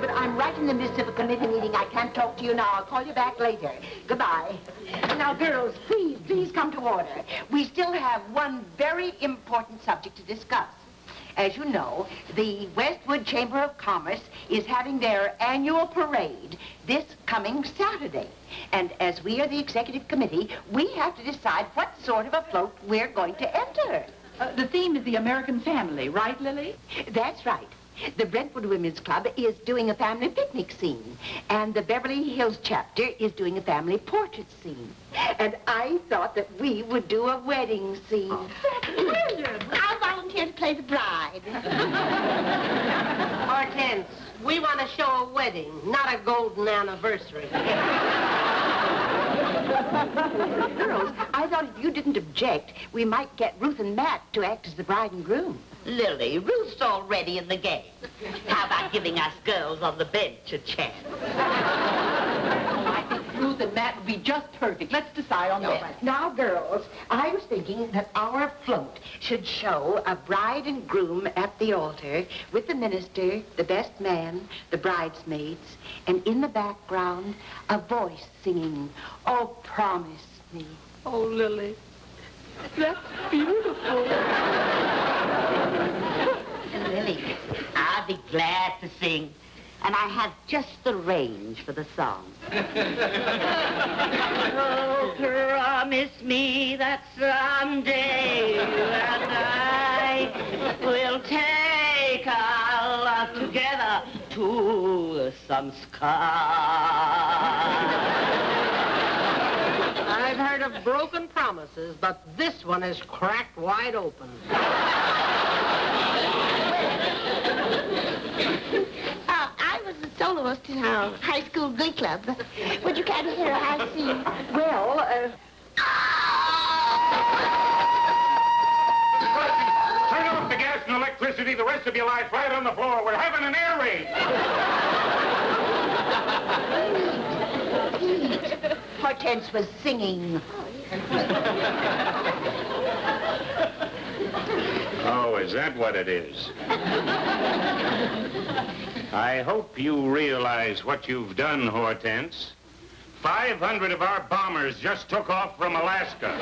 but I'm right in the midst of a committee meeting. I can't talk to you now. I'll call you back later. Goodbye. Now, girls, please come to order. We still have one very important subject to discuss. As you know, the Westwood Chamber of Commerce is having their annual parade this coming Saturday. And as we are the executive committee, we have to decide what sort of a float we're going to enter. The theme is the American family, right, Lily? That's right. The Brentwood Women's Club is doing a family picnic scene, and the Beverly Hills chapter is doing a family portrait scene. And I thought that we would do a wedding scene. Oh, that's brilliant. I'll volunteer to play the bride. Hortense, we want to show a wedding, not a golden anniversary. Girls, I thought if you didn't object, we might get Ruth and Matt to act as the bride and groom. Lily, Ruth's already in the game. How about giving us girls on the bench a chance? I think Ruth and Matt would be just perfect. Let's decide on that. Now, girls, I was thinking that our float should show a bride and groom at the altar with the minister, the best man, the bridesmaids, and in the background, a voice singing, "Oh, promise me." Oh, Lily, that's beautiful. Lily, I'll be glad to sing. And I have just the range for the song. Oh, promise me that someday you and I will take our love together to some sky. I've heard of broken promises, but this one is cracked wide open. I was a soloist in our high school glee club. Would you care to hear how I sing? Well, Turn off the gas and electricity. The rest of you lie flat on the floor. We're having an air raid. Hortense was singing. Oh, is that what it is? I hope you realize what you've done, Hortense. 500 of our bombers just took off from Alaska.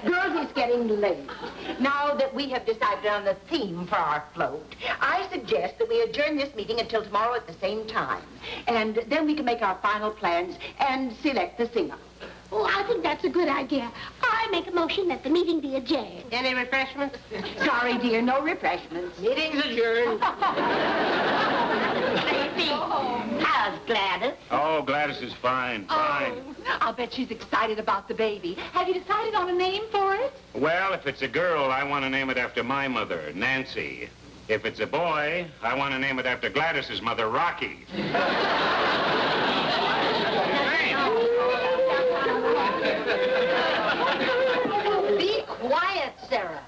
Girls, it's getting late. Now that we have decided on the theme for our float, I suggest that we adjourn this meeting until tomorrow at the same time. And then we can make our final plans and select the singer. Oh, I think that's a good idea. I make a motion that the meeting be adjourned. Any refreshments? Sorry, dear, no refreshments. Meeting's adjourned. How's Gladys? Oh, Gladys is fine, fine. I'll bet she's excited about the baby. Have you decided on a name for it? Well, if it's a girl, I want to name it after my mother, Nancy. If it's a boy, I want to name it after Gladys's mother, Rocky. Be quiet, Sarah.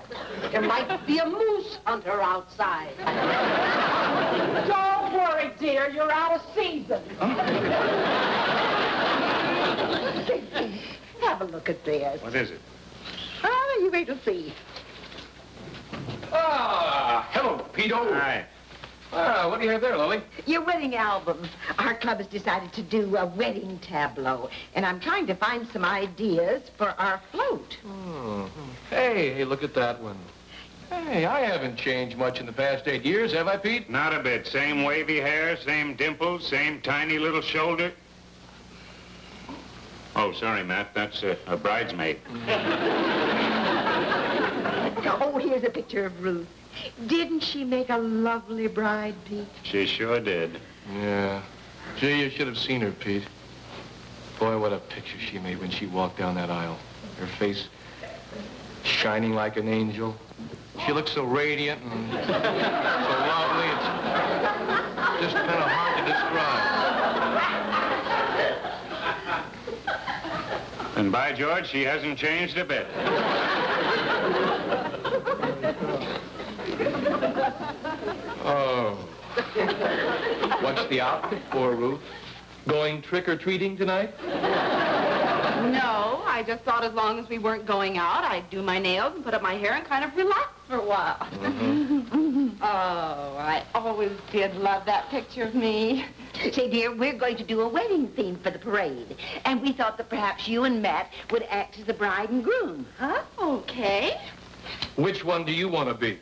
There might be a moose hunter outside. Don't worry, dear. You're out of season. Have a look at this. What is it? Oh, you wait to see. Ah, hello, Pedo. Hi. What do you have there, Lily? Your wedding album. Our club has decided to do a wedding tableau, and I'm trying to find some ideas for our float. Oh. Hey, look at that one. Hey, I haven't changed much in the past 8 years, have I, Pete? Not a bit. Same wavy hair, same dimples, same tiny little shoulder. Oh, sorry, Matt. That's a bridesmaid. Oh, here's a picture of Ruth. Didn't she make a lovely bride, Pete? She sure did. Yeah. Gee, you should have seen her, Pete. Boy, what a picture she made when she walked down that aisle. Her face shining like an angel. She looked so radiant and so lovely. It's just kind of hard to describe. And by George, she hasn't changed a bit. Oh. What's the outfit for, Ruth? Going trick-or-treating tonight? No, I just thought as long as we weren't going out, I'd do my nails and put up my hair and kind of relax for a while. Oh, I always did love that picture of me. Say, dear, we're going to do a wedding theme for the parade. And we thought that perhaps you and Matt would act as the bride and groom, huh? Okay. Which one do you want to be?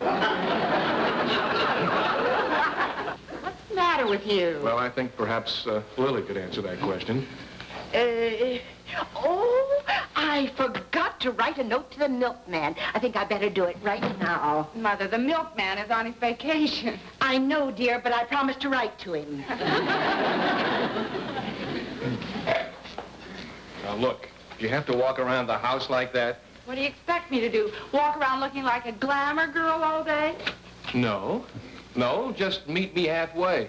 What's the matter with you? Well, I think perhaps Lily could answer that question. Oh, I forgot to write a note to the milkman. I think I better do it right now. Mother, the milkman is on his vacation. I know, dear, but I promised to write to him. Now, look, if you have to walk around the house like that... What do you expect me to do? Walk around looking like a glamour girl all day? No. No, just meet me halfway.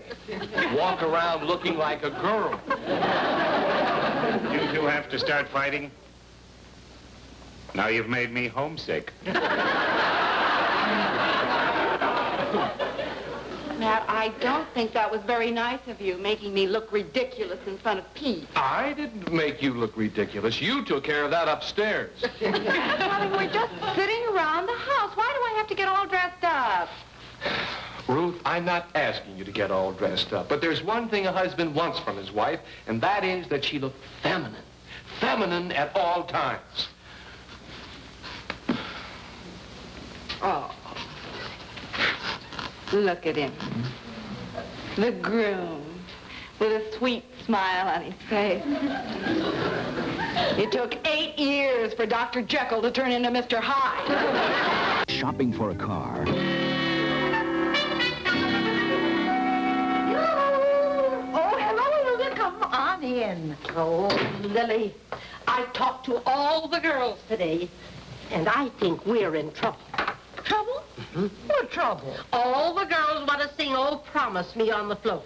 Walk around looking like a girl. You two have to start fighting? Now you've made me homesick. Matt, I don't think that was very nice of you, making me look ridiculous in front of Pete. I didn't make you look ridiculous. You took care of that upstairs. Darling, we're just sitting around the house. Why do I have to get all dressed up? Ruth, I'm not asking you to get all dressed up, but there's one thing a husband wants from his wife, and that is that she look feminine. Feminine at all times. Oh. Look at him. The groom, with a sweet smile on his face. It took 8 years for Dr. Jekyll to turn into Mr. Hyde. Shopping for a car. Oh, hello, Lily. Come on in. Oh, Lily, I talked to all the girls today, and I think we're in trouble. Trouble? What trouble? All the girls want to sing Oh, Promise Me on the float.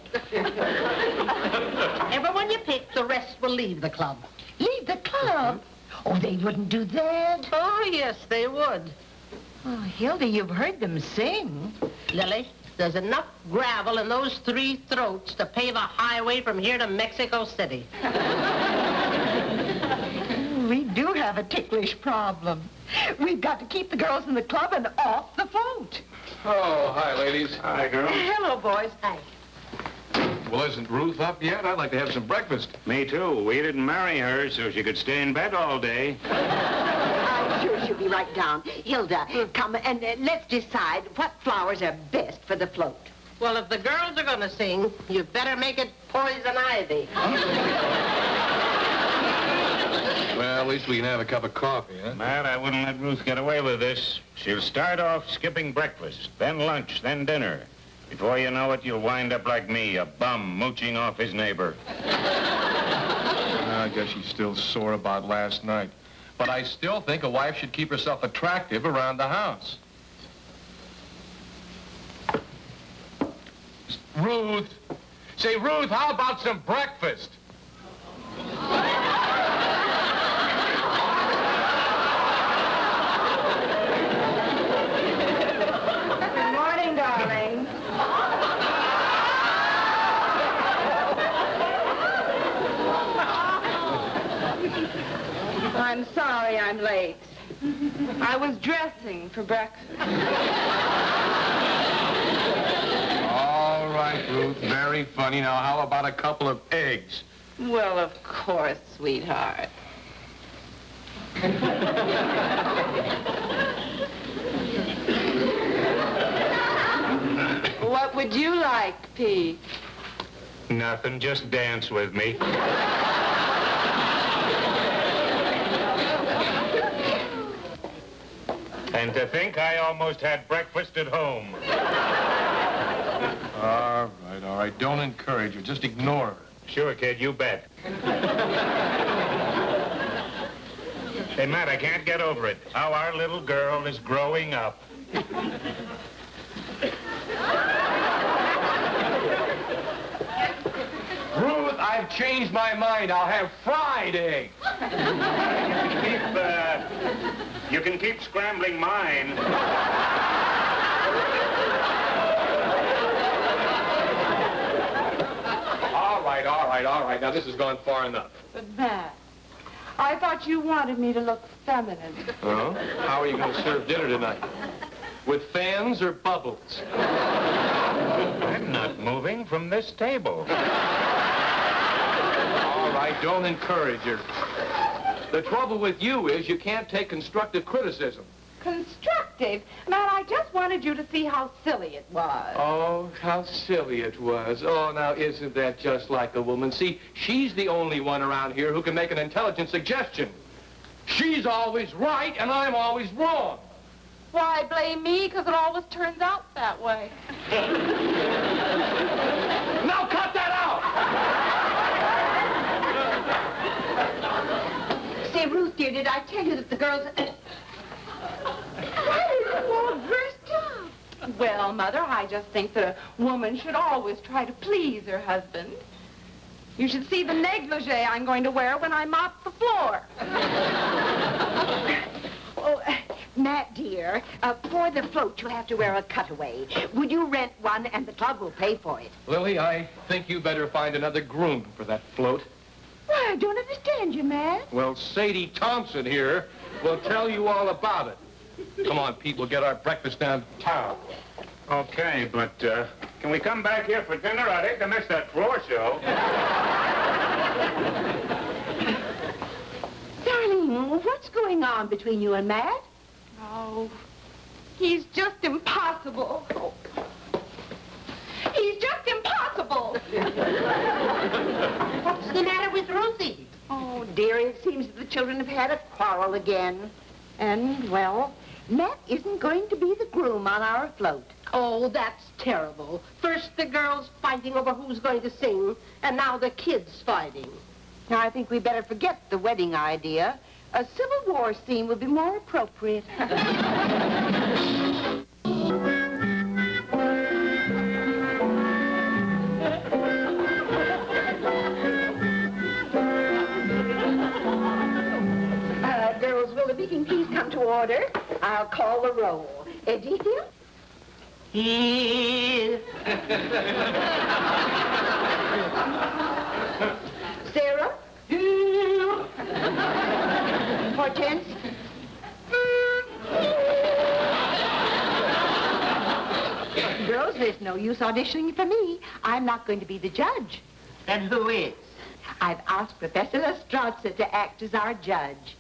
Everyone you pick, the rest will leave the club. Leave the club? Oh, they wouldn't do that. Oh, yes, they would. Oh, Hilda, you've heard them sing. Lily, there's enough gravel in those 3 throats to pave a highway from here to Mexico City. We do have a ticklish problem. We've got to keep the girls in the club and off the float. Oh, hi, ladies. Hi, girls. Hello, boys. Hi. Well, isn't Ruth up yet? I'd like to have some breakfast. Me too. We didn't marry her so she could stay in bed all day. I'm sure she'll be right down. Hilda, come and let's decide what flowers are best for the float. Well, if the girls are going to sing, you better make it poison ivy. Well, at least we can have a cup of coffee, huh? Matt, I wouldn't let Ruth get away with this. She'll start off skipping breakfast, then lunch, then dinner. Before you know it, you'll wind up like me, a bum mooching off his neighbor. I guess she's still sore about last night. But I still think a wife should keep herself attractive around the house. Ruth! Say, Ruth, how about some breakfast? Good morning, darling. I'm sorry I'm late. I was dressing for breakfast. All right, Ruth, very funny. Now, how about a couple of eggs? Well, of course, sweetheart. What would you like, Pete? Nothing, just dance with me. And to think I almost had breakfast at home. All right. Don't encourage her. Just ignore her. Sure, kid, you bet. Hey, Matt, I can't get over it. How our little girl is growing up. Ruth, I've changed my mind. I'll have fried eggs. You can keep scrambling mine. All right. Now, this has gone far enough. But, Matt, I thought you wanted me to look feminine. Oh? How are you going to serve dinner tonight? With fans or bubbles? I'm not moving from this table. All right, don't encourage her. The trouble with you is you can't take constructive criticism. Constructive? Man, I just wanted you to see how silly it was. Oh, how silly it was. Oh, now, isn't that just like a woman? See, she's the only one around here who can make an intelligent suggestion. She's always right, and I'm always wrong. Why blame me? Because it always turns out that way. Now cut that out! Say, Ruth, dear, did I tell you that the girls... Why are you all dressed up? Well, Mother, I just think that a woman should always try to please her husband. You should see the negligee I'm going to wear when I mop the floor. Oh, Matt, dear, for the float, you'll have to wear a cutaway. Would you rent one, and the club will pay for it? Lily, I think you better find another groom for that float. Why, I don't understand you, Matt. Well, Sadie Thompson here will tell you all about it. Come on, Pete, we'll get our breakfast downtown. Okay, but can we come back here for dinner? I'd hate to miss that floor show. Darling, what's going on between you and Matt? Oh, he's just impossible. Oh. He's just impossible. What's the matter with Ruthie? Oh, dear, it seems that the children have had a quarrel again. And, well, Matt isn't going to be the groom on our float. Oh, that's terrible. First the girls fighting over who's going to sing, and now the kids fighting. Now, I think we better forget the wedding idea. A Civil War scene would be more appropriate. Girls, will the meeting please come to order? I'll call the roll. Edith? Here. Sarah? Here. Hortense? Girls, there's no use auditioning for me. I'm not going to be the judge. Then who is? I've asked Professor Lestrade to act as our judge.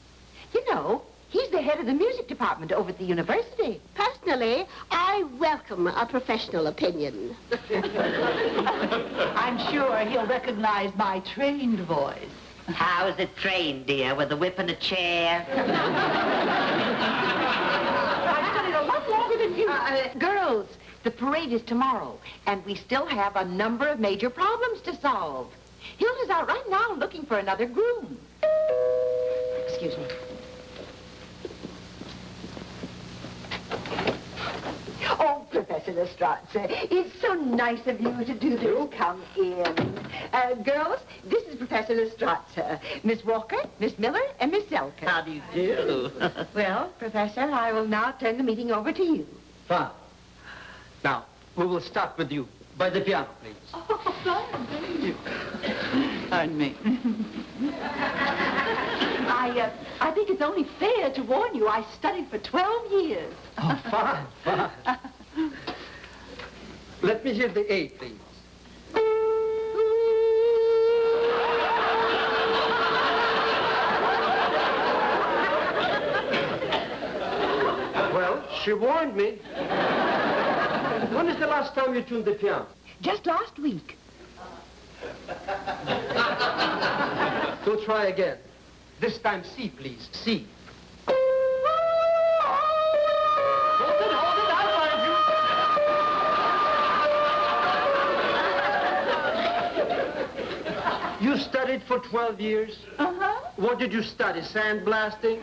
You know, he's the head of the music department over at the university. Personally, I welcome a professional opinion. I'm sure he'll recognize my trained voice. How is it trained, dear? With a whip and a chair? I've studied a lot longer than you. Girls, the parade is tomorrow, and we still have a number of major problems to solve. Hilda's out right now looking for another groom. Excuse me. Oh, Professor Lestrade, it's so nice of you to do this. Come in. Girls, this is Professor Lestrade, Miss Walker, Miss Miller, and Miss Zelka. How do you do? Well, Professor, I will now turn the meeting over to you. Fine. Now, we will start with you. By the piano, please. Oh, thank you. Pardon me. I think it's only fair to warn you I studied for 12 years. Oh, fine, fine. Let me hear the A, please. Well, she warned me. When is the last time you tuned the piano? Just last week. Go try again. This time C, please. C. Hold it, I'll find you. You studied for 12 years? Uh-huh. What did you study, sandblasting?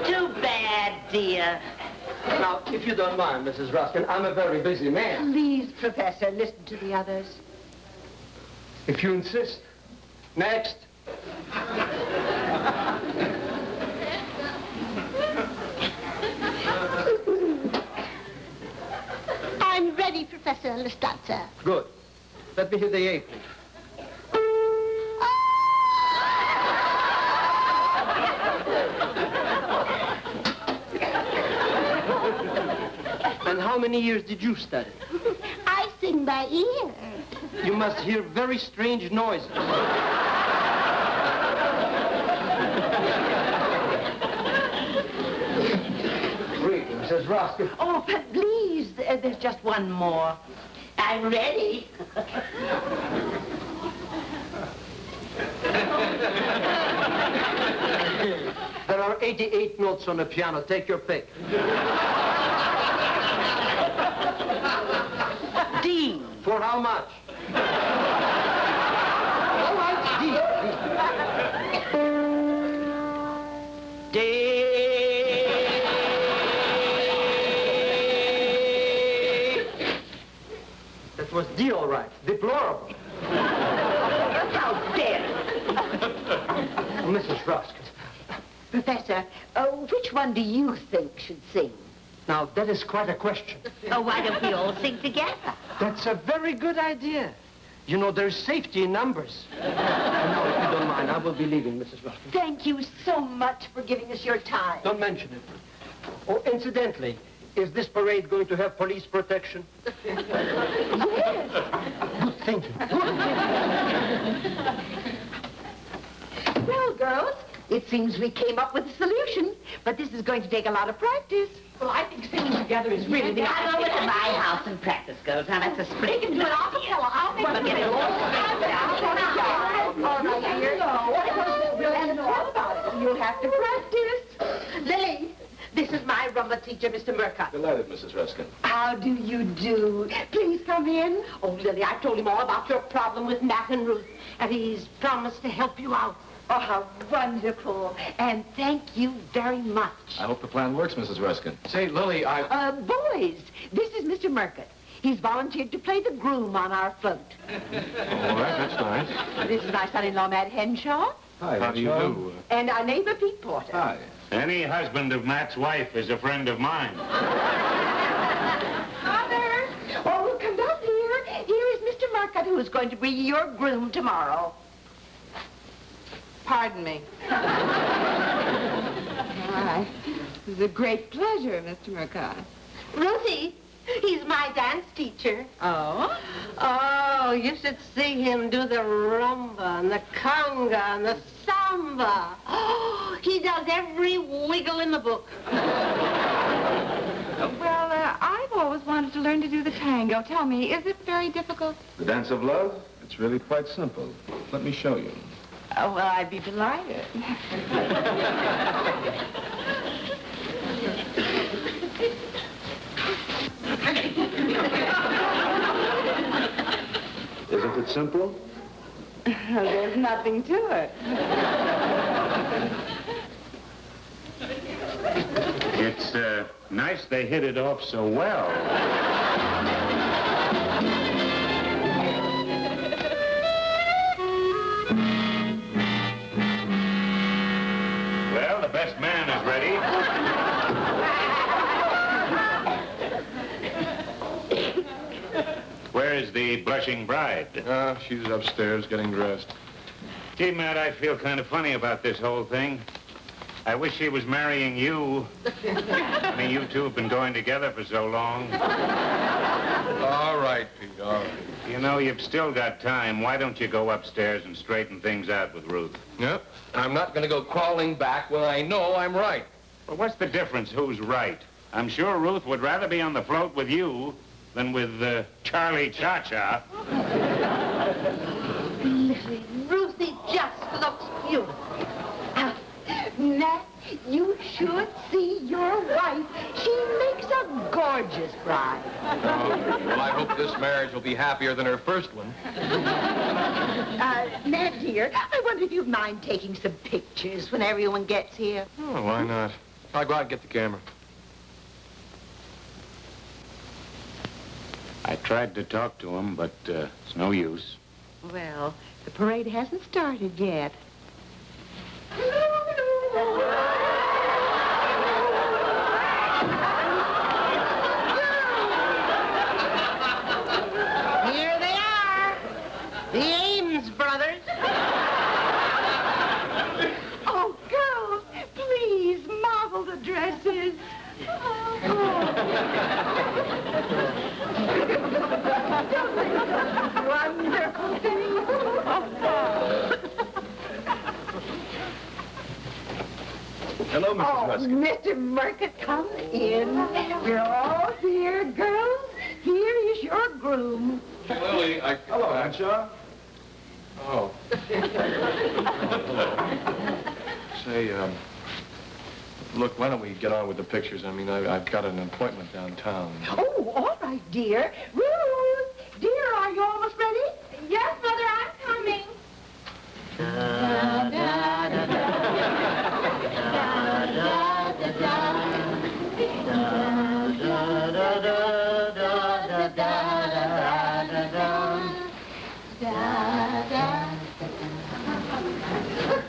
Too bad, dear. Now, if you don't mind, Mrs. Ruskin, I'm a very busy man. Please, Professor, listen to the others. If you insist. Next. I'm ready, Professor Lestrade. Good. Let me hear the A, please. And how many years did you study? I sing by ear. You must hear very strange noises. Read, Mrs. Roscoe. Oh, but please, there's just one more. I'm ready. There are 88 notes on the piano. Take your pick. D. For how much? All right, D. That was D, all right. Deplorable. How dare you? Mrs. Roscoe. Professor, which one do you think should sing? Now, that is quite a question. Oh, why don't we all sing together? That's a very good idea. You know, there's safety in numbers. And now, if you don't mind, I will be leaving, Mrs. Roscoe. Thank you so much for giving us your time. Don't mention it. Oh, incidentally, is this parade going to have police protection? Yes. Good thinking. Well, girls, it seems we came up with a solution, but this is going to take a lot of practice. Well, I think singing together is really the I'll go into my house and practice, girls. Now, that's a They spring. can do it off cappella. I'll make Forget it. All right, here you go. And what about it? You'll have to practice. Lily, this is my rumba teacher, Mr. Murcott. Delighted, Mrs. Ruskin. How do you do? Please come in. Oh, Lily, I told him all about your problem with Matt and Ruth, and he's promised to help you out. Oh, how wonderful. And thank you very much. I hope the plan works, Mrs. Ruskin. Say, Lily, Boys, this is Mr. Murcott. He's volunteered to play the groom on our float. All right, that's nice. This is my son-in-law, Matt Henshaw, Hi, how do you do? and our neighbor, Pete Porter. Hi. Any husband of Matt's wife is a friend of mine. Mother! Oh, well, come down here. Here is Mr. Murcott, who is going to be your groom tomorrow. Pardon me. Why, it was a great pleasure, Mr. Murcott. Ruthie, he's my dance teacher. Oh? Oh, you should see him do the rumba and the conga and the samba. Oh, he does every wiggle in the book. Well, I've always wanted to learn to do the tango. Tell me, is it very difficult? The dance of love? It's really quite simple. Let me show you. Oh, well, I'd be delighted. Isn't it simple? There's nothing to it. It's nice they hit it off so well. Well, the best man is ready. Where is the blushing bride? She's upstairs getting dressed. Gee, Matt, I feel kind of funny about this whole thing. I wish she was marrying you. I mean, you two have been going together for so long. All right, Pete, all right. You know, you've still got time. Why don't you go upstairs and straighten things out with Ruth? Yep. I'm not going to go crawling back when I know I'm right. Well, what's the difference who's right? I'm sure Ruth would rather be on the float with you than with Charlie Cha-Cha. Lily, Ruthie just looks beautiful. Nat, you should see your wife. She makes a gorgeous bride. Well, I hope this marriage will be happier than her first one. Nat, dear, I wonder if you'd mind taking some pictures when everyone gets here. Oh, why not? I'll go out and get the camera. I tried to talk to him, but it's no use. Well, the parade hasn't started yet. Here they are, the Ames brothers. Oh, girls, please model the dresses. Oh. Hello, Mrs. Oh, Rusk. Mr. Murcutt, come in. We're all here, girls. Here is your groom. Lily, Hello, Henshaw. Oh. Say, look, why don't we get on with the pictures? I mean, I've got an appointment downtown. Oh, all right, dear. Ruth, dear, are you almost ready? Yes, Mother, I'm coming.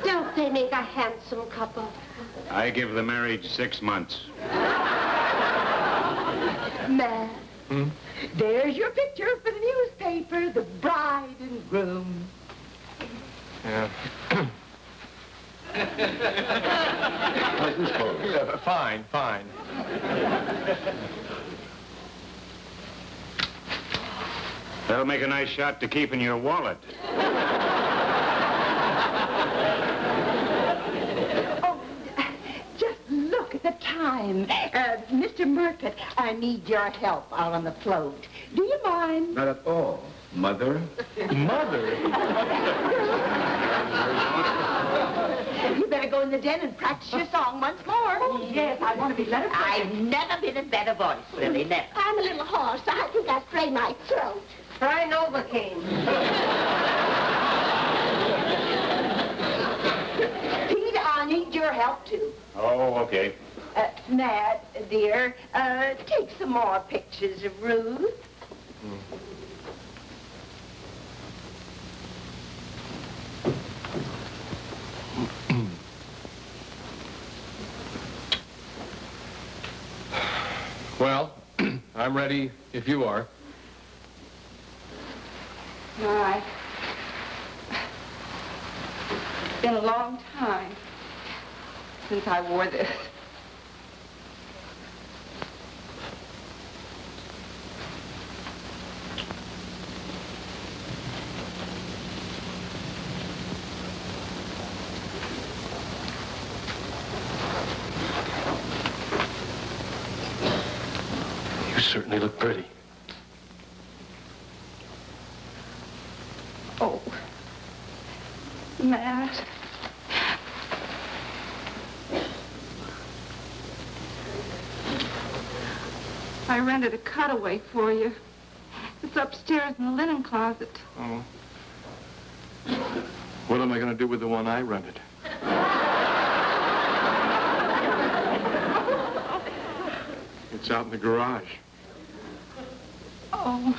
Don't they make a handsome couple? I give the marriage 6 months. Matt, there's your picture for the newspaper, the bride and groom. Yeah. How's this pose? Yeah, fine, fine. That'll make a nice shot to keep in your wallet. Oh, just look at the time. Mr. Murcutt, I need your help out on the float. Do you mind? Not at all. Mother? Mother? You better go in the den and practice your song once more. Oh, yes, I want to be better. I've never been a better voice, Lily, never. I'm a little hoarse. I think I sprained my throat. Try Novocaine. Pete, I need your help, too. Oh, okay. Nat, dear, take some more pictures of Ruth. Well, I'm ready if you are. All right. It's been a long time since I wore this. You certainly look pretty. Oh, Matt. I rented a cutaway for you. It's upstairs in the linen closet. Oh. What am I going to do with the one I rented? It's out in the garage. Oh,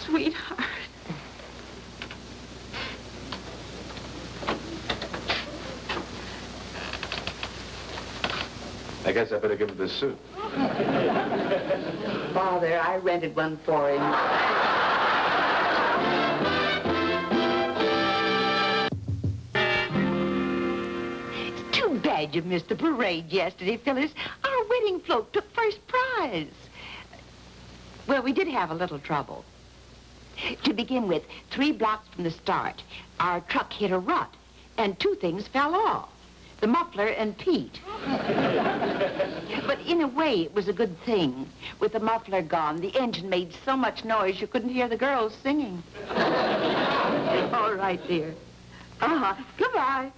sweetheart. I guess I better give it this suit. Father, I rented one for him. It's too bad you missed the parade yesterday, Phyllis. Our wedding float took first prize. Well, we did have a little trouble. To begin with, 3 blocks from the start, our truck hit a rut, and 2 things fell off. The muffler and Pete. But in a way, it was a good thing. With the muffler gone, the engine made so much noise you couldn't hear the girls singing. All right, dear. Goodbye.